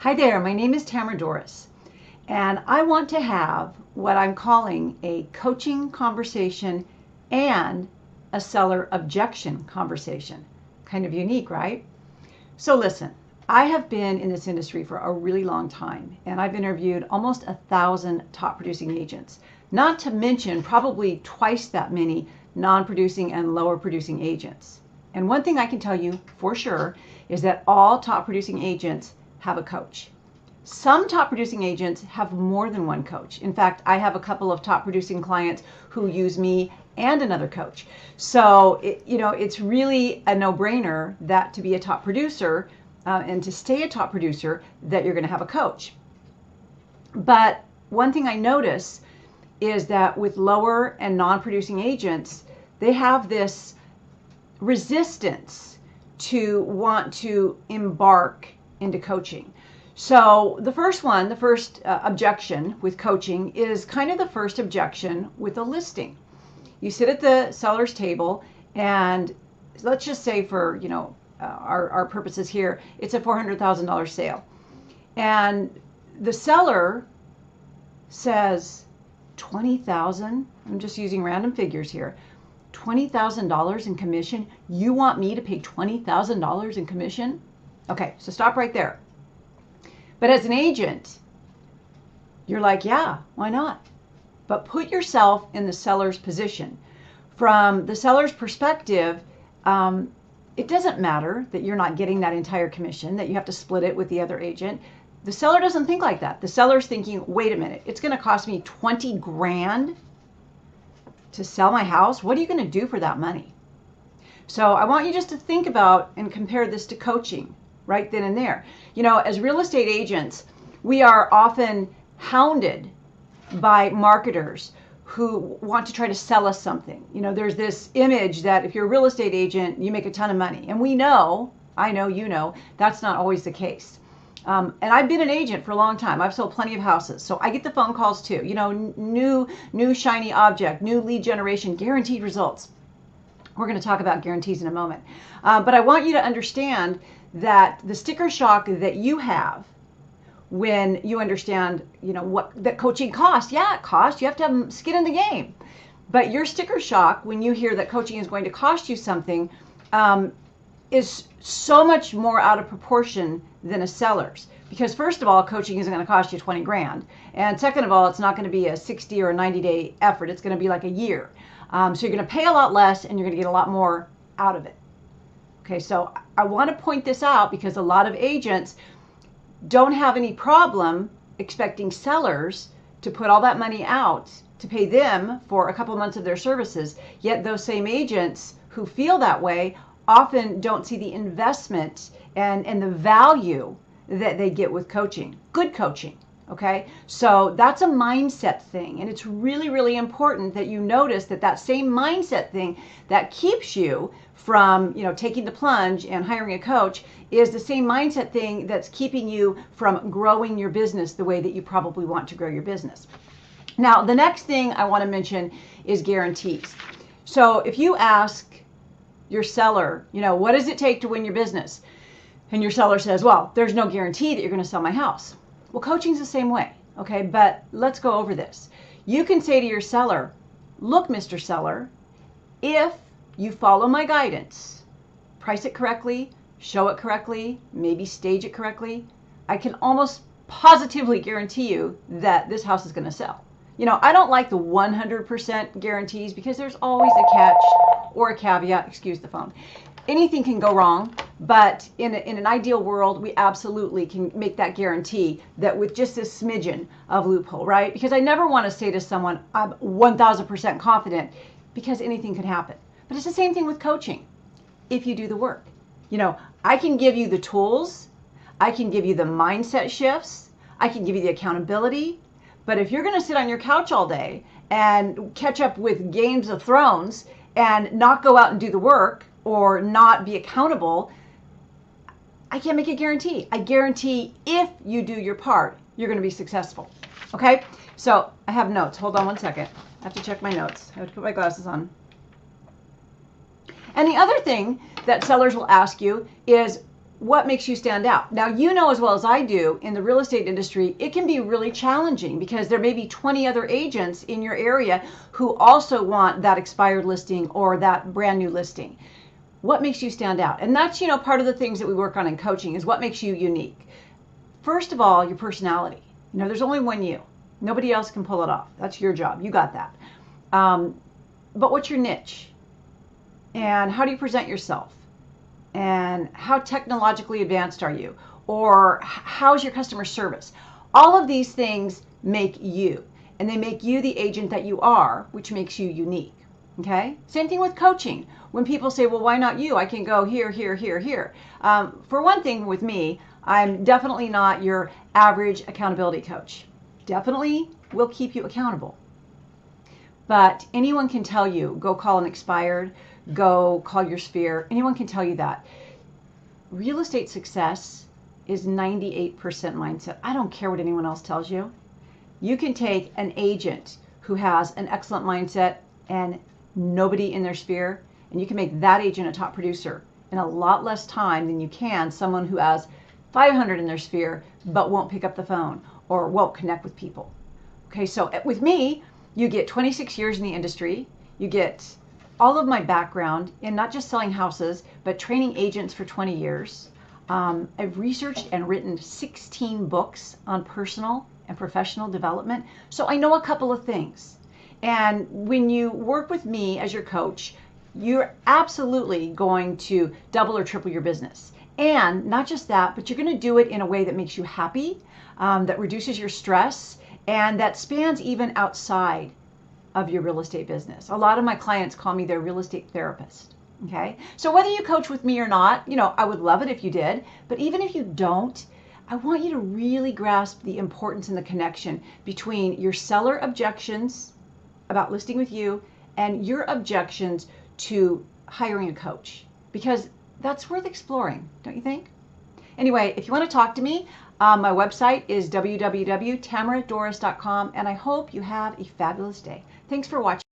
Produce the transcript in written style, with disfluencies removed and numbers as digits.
Hi there, my name is Tamara Dorris, and I want to have what I'm calling a coaching conversation and a seller objection conversation. Kind of unique, right? So listen, I have been in this industry for a really long time, and I've interviewed almost 1,000 top producing agents, not to mention probably twice that many non-producing and lower producing agents. And one thing I can tell you for sure is that all top producing agents have a coach. Some top producing agents have more than one coach. In fact, I have a couple of top producing clients who use me and another coach. So, it's really a no-brainer that to be a top producer and to stay a top producer, that you're going to have a coach. But one thing I notice is that with lower and non-producing agents, they have this resistance to want to embark into coaching. So the first objection with coaching is kind of the first objection with a listing. You sit at the seller's table, and let's just say for our purposes here, it's a $400,000 sale, and the seller says $20,000. I'm just using random figures here. $20,000 in commission. You want me to pay $20,000 in commission? Okay, so stop right there. But as an agent, you're like, yeah, why not? But put yourself in the seller's position. From the seller's perspective, it doesn't matter that you're not getting that entire commission, that you have to split it with the other agent. The seller doesn't think like that. The seller's thinking, wait a minute, it's going to cost me 20 grand to sell my house. What are you going to do for that money? So I want you just to think about and compare this to coaching right then and there. As real estate agents, we are often hounded by marketers who want to try to sell us something. There's this image that if you're a real estate agent, you make a ton of money. And I know, that's not always the case. And I've been an agent for a long time. I've sold plenty of houses. So I get the phone calls too. New shiny object, new lead generation, guaranteed results. We're going to talk about guarantees in a moment. But I want you to understand that the sticker shock that you have when you understand, what that coaching costs. Yeah, it costs. You have to have skin in the game. But your sticker shock when you hear that coaching is going to cost you something is so much more out of proportion than a seller's. Because first of all, coaching isn't going to cost you 20 grand. And second of all, it's not going to be a 60 or a 90-day effort. It's going to be like a year. So you're going to pay a lot less and you're going to get a lot more out of it. Okay, so I want to point this out because a lot of agents don't have any problem expecting sellers to put all that money out to pay them for a couple months of their services. Yet those same agents who feel that way often don't see the investment and the value that they get with coaching, good coaching. Okay, so that's a mindset thing, and it's really, really important that you notice that same mindset thing that keeps you from, taking the plunge and hiring a coach is the same mindset thing that's keeping you from growing your business the way that you probably want to grow your business. Now, the next thing I want to mention is guarantees. So if you ask your seller, what does it take to win your business? And your seller says, well, there's no guarantee that you're going to sell my house. Well, coaching's the same way, okay? But let's go over this. You can say to your seller, look, Mr. Seller, if you follow my guidance, price it correctly, show it correctly, maybe stage it correctly, I can almost positively guarantee you that this house is going to sell. I don't like the 100% guarantees because there's always a catch or a caveat, excuse the phone. Anything can go wrong, but in an ideal world, we absolutely can make that guarantee that with just this smidgen of loophole, right? Because I never want to say to someone, I'm 1,000% confident, because anything could happen. But it's the same thing with coaching, if you do the work. I can give you the tools, I can give you the mindset shifts, I can give you the accountability, but if you're going to sit on your couch all day and catch up with Games of Thrones and not go out and do the work, or not be accountable, I can't make a guarantee. I guarantee if you do your part, you're going to be successful. Okay? So I have notes. Hold on one second. I have to check my notes. I have to put my glasses on. And the other thing that sellers will ask you is, what makes you stand out? Now, you know as well as I do, in the real estate industry, it can be really challenging because there may be 20 other agents in your area who also want that expired listing or that brand new listing. What makes you stand out? And that's, part of the things that we work on in coaching is what makes you unique. First of all, your personality. There's only one you. Nobody else can pull it off. That's your job. You got that. But what's your niche? And how do you present yourself? And how technologically advanced are you? Or how's your customer service? All of these things make you, and they make you the agent that you are, which makes you unique. Okay? Same thing with coaching. When people say, well, why not you? I can go here, here, here, here. For one thing with me, I'm definitely not your average accountability coach. Definitely will keep you accountable. But anyone can tell you, go call an expired, go call your sphere. Anyone can tell you that. Real estate success is 98% mindset. I don't care what anyone else tells you. You can take an agent who has an excellent mindset and nobody in their sphere, and you can make that agent a top producer in a lot less time than you can someone who has 500 in their sphere but won't pick up the phone or won't connect with people. Okay, so with me, you get 26 years in the industry. You get all of my background in not just selling houses, but training agents for 20 years. I've researched and written 16 books on personal and professional development. So I know a couple of things. And when you work with me as your coach, you're absolutely going to double or triple your business. And not just that, but you're going to do it in a way that makes you happy, that reduces your stress, and that spans even outside of your real estate business. A lot of my clients call me their real estate therapist. Okay? So whether you coach with me or not, I would love it if you did, but even if you don't, I want you to really grasp the importance and the connection between your seller objections about listing with you and your objections to hiring a coach, because that's worth exploring, don't you think? Anyway, if you want to talk to me, my website is www.tamaradoris.com, and I hope you have a fabulous day. Thanks for watching.